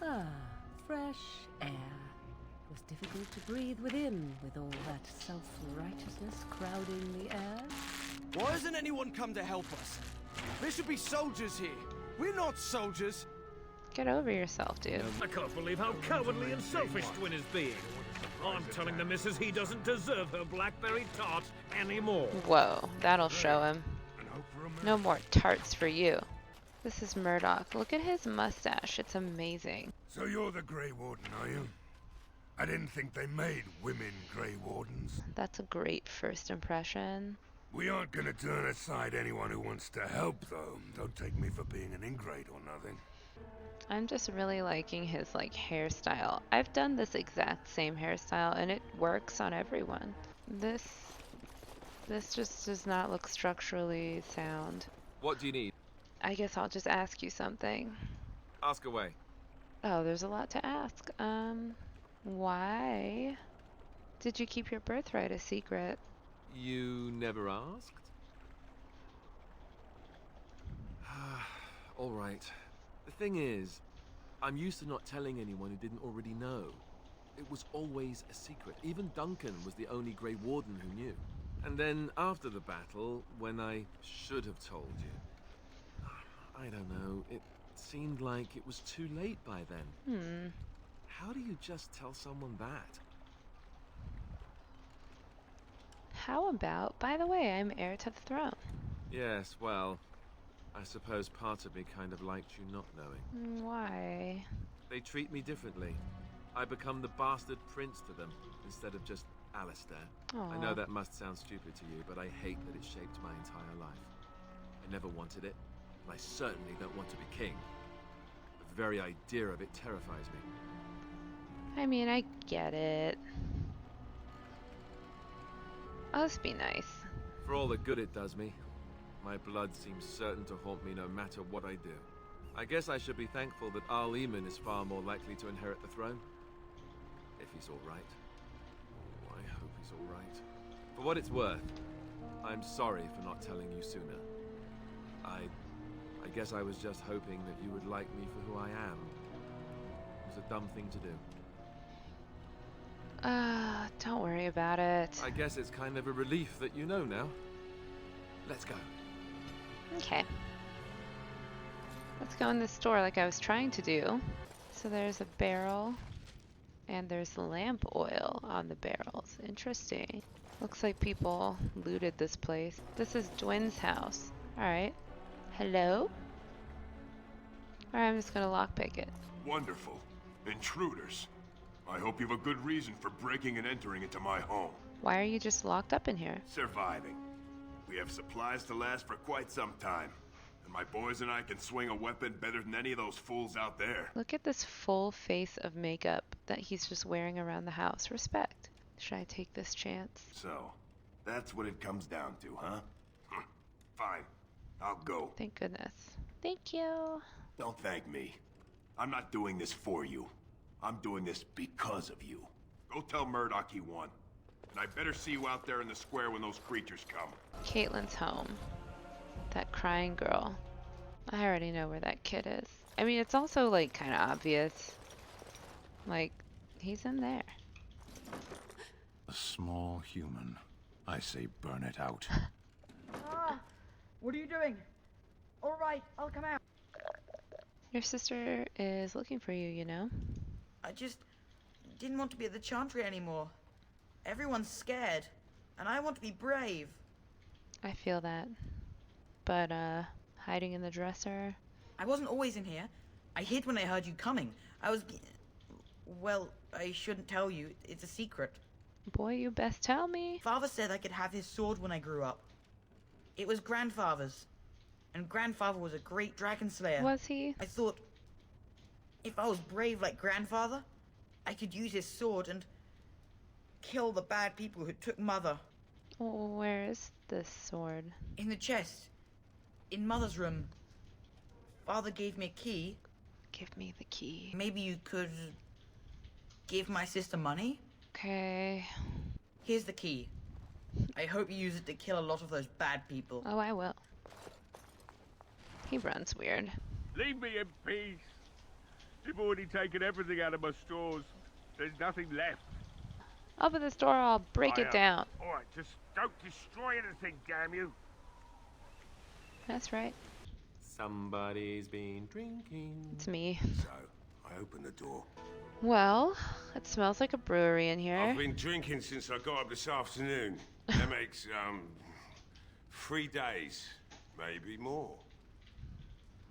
Ah, fresh air. It was difficult to breathe within with all that self-righteousness crowding the air. Why hasn't anyone come to help us? There should be soldiers here. We're not soldiers. Get over yourself, dude. I can't believe how cowardly and selfish Twin is being. I'm telling the missus he doesn't deserve her blackberry tart anymore. Whoa, that'll show him. No more tarts for you. This is Murdoch. Look at his mustache. It's amazing. So you're the Grey Warden, are you? I didn't think they made women Grey Wardens. That's a great first impression. We aren't gonna turn aside anyone who wants to help, though. Don't take me for being an ingrate or nothing. I'm just really liking his hairstyle. I've done this exact same hairstyle and it works on everyone. This just does not look structurally sound. What do you need? I guess I'll just ask you something. Ask away. Oh, there's a lot to ask. Why did you keep your birthright a secret? You never asked? All right. The thing is, I'm used to not telling anyone who didn't already know. It was always a secret. Even Duncan was the only Grey Warden who knew. And then after the battle, when I should have told you, I don't know, it seemed like it was too late by then. How do you just tell someone that? How about, by the way, I'm heir to the throne. Yes, well, I suppose part of me kind of liked you not knowing. Why? They treat me differently. I become the bastard prince to them, instead of just Alistair. Aww. I know that must sound stupid to you, but I hate that it shaped my entire life. I never wanted it, and I certainly don't want to be king. The very idea of it terrifies me. I mean, I get it. Oh, let's be nice. For all the good it does me, my blood seems certain to haunt me no matter what I do. I guess I should be thankful that Al Eamon is far more likely to inherit the throne. If he's alright. Oh, I hope he's alright. For what it's worth, I'm sorry for not telling you sooner. I guess I was just hoping that you would like me for who I am. It was a dumb thing to do. Don't worry about it. I guess it's kind of a relief that you know now. Let's go. Okay. Let's go in the store like I was trying to do. So there's a barrel and there's lamp oil on the barrels. Interesting. Looks like people looted this place. This is Dwin's house. Alright. Hello? Alright, I'm just gonna lockpick it. Wonderful. Intruders. I hope you have a good reason for breaking and entering into my home. Why are you just locked up in here? Surviving. We have supplies to last for quite some time. And my boys and I can swing a weapon better than any of those fools out there. Look at this full face of makeup that he's just wearing around the house. Respect. Should I take this chance? So, that's what it comes down to, huh? Fine. I'll go. Thank goodness. Thank you. Don't thank me. I'm not doing this for you. I'm doing this because of you. Go tell Murdoch he won. And I better see you out there in the square when those creatures come. Caitlin's home. That crying girl. I already know where that kid is. I mean, it's also, kind of obvious. He's in there. A small human. I say burn it out. What are you doing? All right, I'll come out. Your sister is looking for you, you know? I just didn't want to be at the Chantry anymore. Everyone's scared, and I want to be brave. I feel that. But, hiding in the dresser? I wasn't always in here. I hid when I heard you coming. Well, I shouldn't tell you. It's a secret. Boy, you best tell me. Father said I could have his sword when I grew up. It was Grandfather's. And Grandfather was a great dragon slayer. Was he? I thought, if I was brave like Grandfather, I could use his sword and kill the bad people who took Mother. Oh, where is this sword? In the chest. In Mother's room. Father gave me a key. Give me the key. Maybe you could give my sister money? Okay. Here's the key. I hope you use it to kill a lot of those bad people. Oh, I will. He runs weird. Leave me in peace. You've already taken everything out of my stores. There's nothing left. Open this door, I'll break it down. Alright, just don't destroy anything, damn you. That's right. Somebody's been drinking. It's me. So, I opened the door. Well, it smells like a brewery in here. I've been drinking since I got up this afternoon. That makes, 3 days. Maybe more.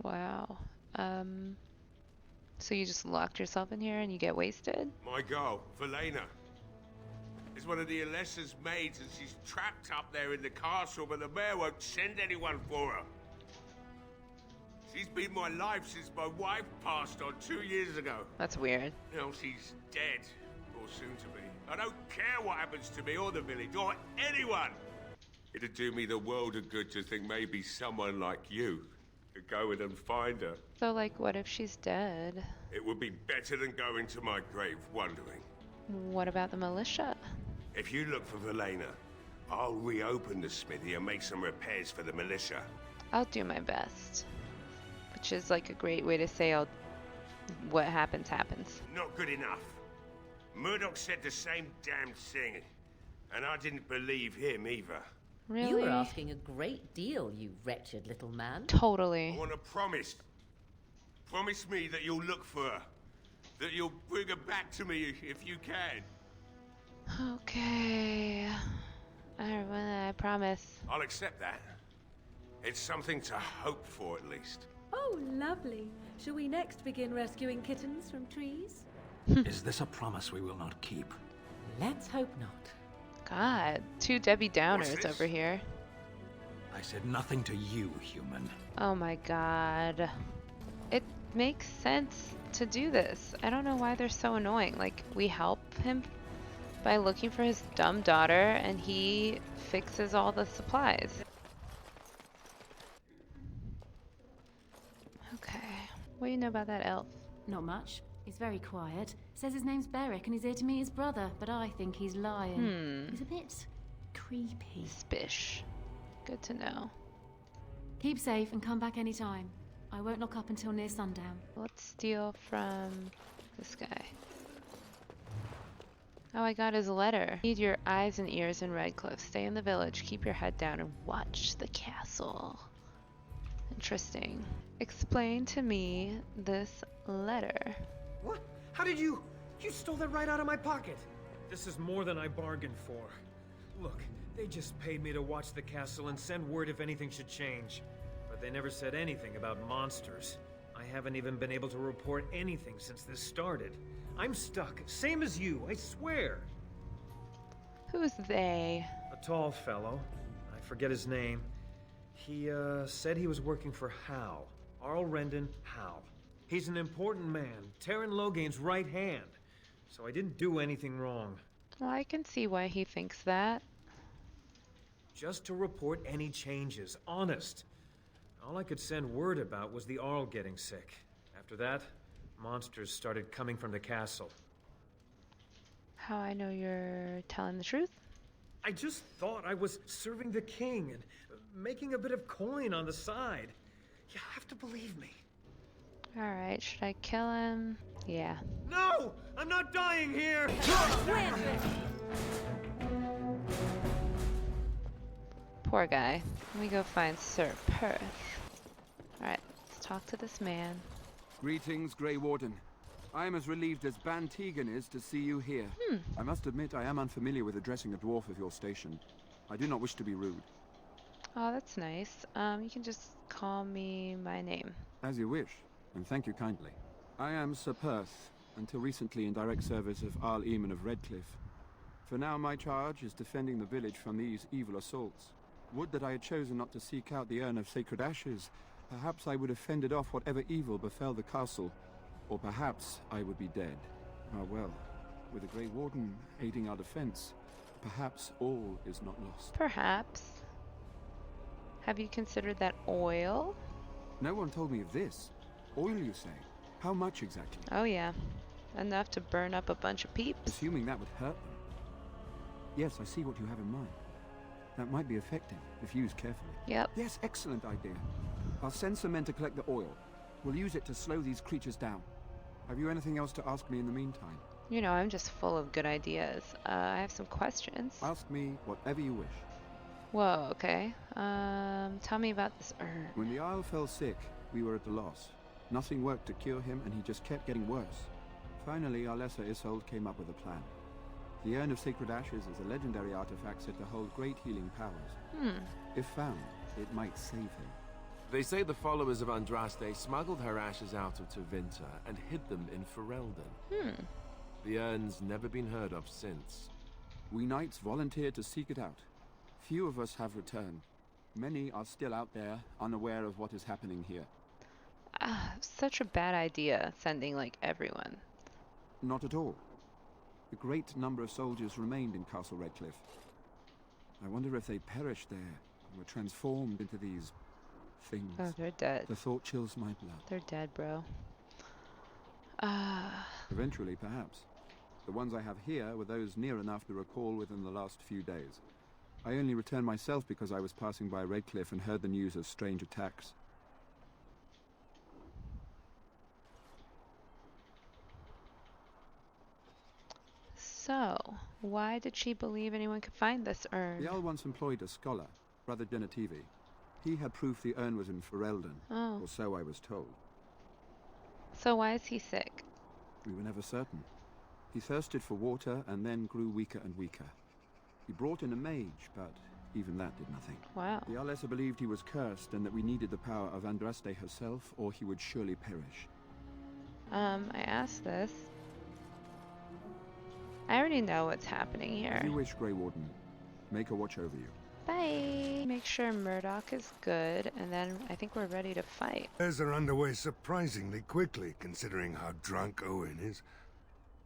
Wow. So you just locked yourself in here and you get wasted? My girl, Velena, is one of the Alessa's maids, and she's trapped up there in the castle, but the mayor won't send anyone for her. She's been my life since my wife passed on 2 years ago. That's weird. Now she's dead, or soon to be. I don't care what happens to me or the village, or anyone. It'd do me the world of good to think maybe someone like you could go in and find her. So, like, what if she's dead? It would be better than going to my grave wondering. What about the militia? If you look for Velena, I'll reopen the smithy and make some repairs for the militia. I'll do my best. Which is like a great way to say what happens, happens. Not good enough. Murdoch said the same damn thing, and I didn't believe him either. Really? You were asking a great deal, you wretched little man. I Totally. want to promise. Promise me that you'll look for her. That you'll bring her back to me if you can. Okay. I promise. I'll accept that. It's something to hope for, at least. Oh, lovely. Shall we next begin rescuing kittens from trees? Is this a promise we will not keep? Let's hope not. God, 2 Debbie Downers What's this? over here. I said nothing to you, human. Oh my god. It makes sense to do this. I don't know why they're so annoying. Like, we help him by looking for his dumb daughter, and he fixes all the supplies. Okay. What do you know about that elf? Not much. He's very quiet. Says his name's Beric and he's here to meet his brother, but I think he's lying. He's a bit creepy. Spish. Good to know. Keep safe and come back anytime. I won't lock up until near sundown. Let's steal from this guy. Oh, I got his letter. Need your eyes and ears in Redcliffe. Stay in the village, keep your head down, and watch the castle. Interesting. Explain to me this letter. What? How did you... You stole that right out of my pocket. This is more than I bargained for. Look, they just paid me to watch the castle and send word if anything should change. But they never said anything about monsters. I haven't even been able to report anything since this started. I'm stuck, same as you, I swear. Who's they? A tall fellow. I forget his name. He, said he was working for Hal. Arl Rendon Hal. He's an important man, Terran Loghain's right hand. So I didn't do anything wrong. Well, I can see why he thinks that. Just to report any changes, honest. All I could send word about was the Arl getting sick. After that, monsters started coming from the castle. How I know you're telling the truth? I just thought I was serving the king and making a bit of coin on the side. You have to believe me. Alright, should I kill him? Yeah. No! I'm not dying here! Poor guy. Let me go find Sir Perth. Alright, let's talk to this man. Greetings, Grey Warden. I am as relieved as Ban Tegan is to see you here. I must admit I am unfamiliar with addressing a dwarf of your station. I do not wish to be rude. Oh, that's nice. You can just call me my name. As you wish, and thank you kindly. I am Sir Perth, until recently in direct service of Arl Eamon of Redcliffe. For now my charge is defending the village from these evil assaults. Would that I had chosen not to seek out the urn of sacred ashes. Perhaps I would have fended off whatever evil befell the castle, or perhaps I would be dead. Ah well, with the Grey Warden aiding our defense, perhaps all is not lost. Perhaps. Have you considered that oil? No one told me of this. Oil, you say? How much exactly? Oh yeah. Enough to burn up a bunch of peeps. Assuming that would hurt them. Yes, I see what you have in mind. That might be effective, if used carefully. Yep. Yes, excellent idea. I'll send some men to collect the oil. We'll use it to slow these creatures down. Have you anything else to ask me in the meantime? You know, I'm just full of good ideas. I have some questions. Ask me whatever you wish. Whoa, okay. Tell me about this urn. When the Isle fell sick, we were at a loss. Nothing worked to cure him, and he just kept getting worse. Finally, our lesser Isolde came up with a plan. The Urn of Sacred Ashes is a legendary artifact said to hold great healing powers. If found, it might save him. They say the followers of Andraste smuggled her ashes out of Tevinter and hid them in Ferelden. The urn's never been heard of since. We knights volunteered to seek it out. Few of us have returned. Many are still out there, unaware of what is happening here. Such a bad idea, sending, like, everyone. Not at all. A great number of soldiers remained in Castle Redcliffe. I wonder if they perished there, or were transformed into these things. Oh, they're dead. The thought chills my blood. They're dead, bro. Eventually, perhaps. The ones I have here were those near enough to recall within the last few days. I only returned myself because I was passing by Redcliffe and heard the news of strange attacks. So, why did she believe anyone could find this urn? The Owl once employed a scholar, Brother Genetivi. He had proof the urn was in Ferelden, or so I was told. So why is he sick? We were never certain. He thirsted for water and then grew weaker and weaker. He brought in a mage, but even that did nothing. Wow. The Alessa believed he was cursed and that we needed the power of Andraste herself, or he would surely perish. I asked this. I already know what's happening here. If you wish, Grey Warden, make her watch over you. Bye! Make sure Murdoch is good, and then I think we're ready to fight. Repairs are underway surprisingly quickly, considering how drunk Owen is.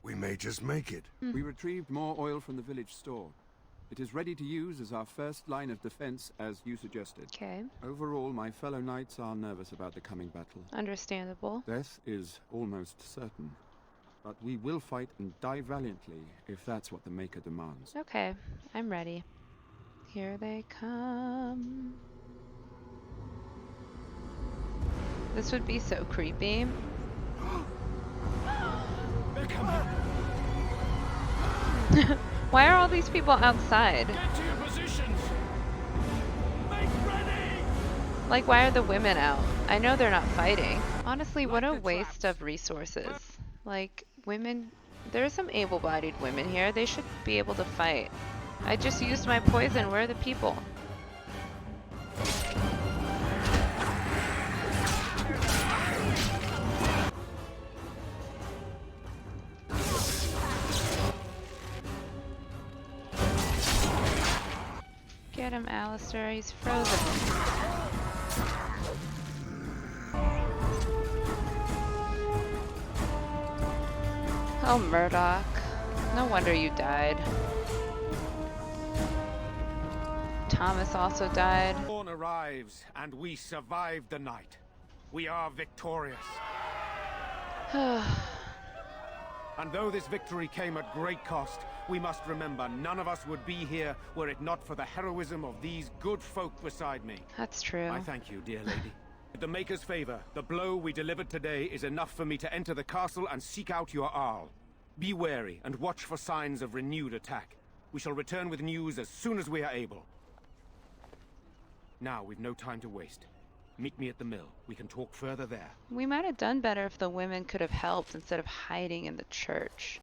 We may just make it. We retrieved more oil from the village store. It is ready to use as our first line of defense, as you suggested. Okay. Overall, my fellow knights are nervous about the coming battle. Understandable. Death is almost certain. But we will fight and die valiantly, if that's what the Maker demands. Okay, I'm ready. Here they come. This would be so creepy. They're coming. Why are all these people outside? Get to your positions. Make ready. Like, why are the women out? I know they're not fighting. Honestly, what a waste of resources. Like, women, there are some able-bodied women here. They should be able to fight. I just used my poison. Where are the people? Get him, Alistair. He's frozen. Oh, Murdoch. No wonder you died. Thomas also died. Dawn arrives, and we survived the night. We are victorious. And though this victory came at great cost, we must remember none of us would be here were it not for the heroism of these good folk beside me. That's true. I thank you, dear lady. With the Maker's favor, the blow we delivered today is enough for me to enter the castle and seek out your Arl. Be wary and watch for signs of renewed attack. We shall return with news as soon as we are able. Now, we've no time to waste. Meet me at the mill. We can talk further there. We might have done better if the women could have helped instead of hiding in the church.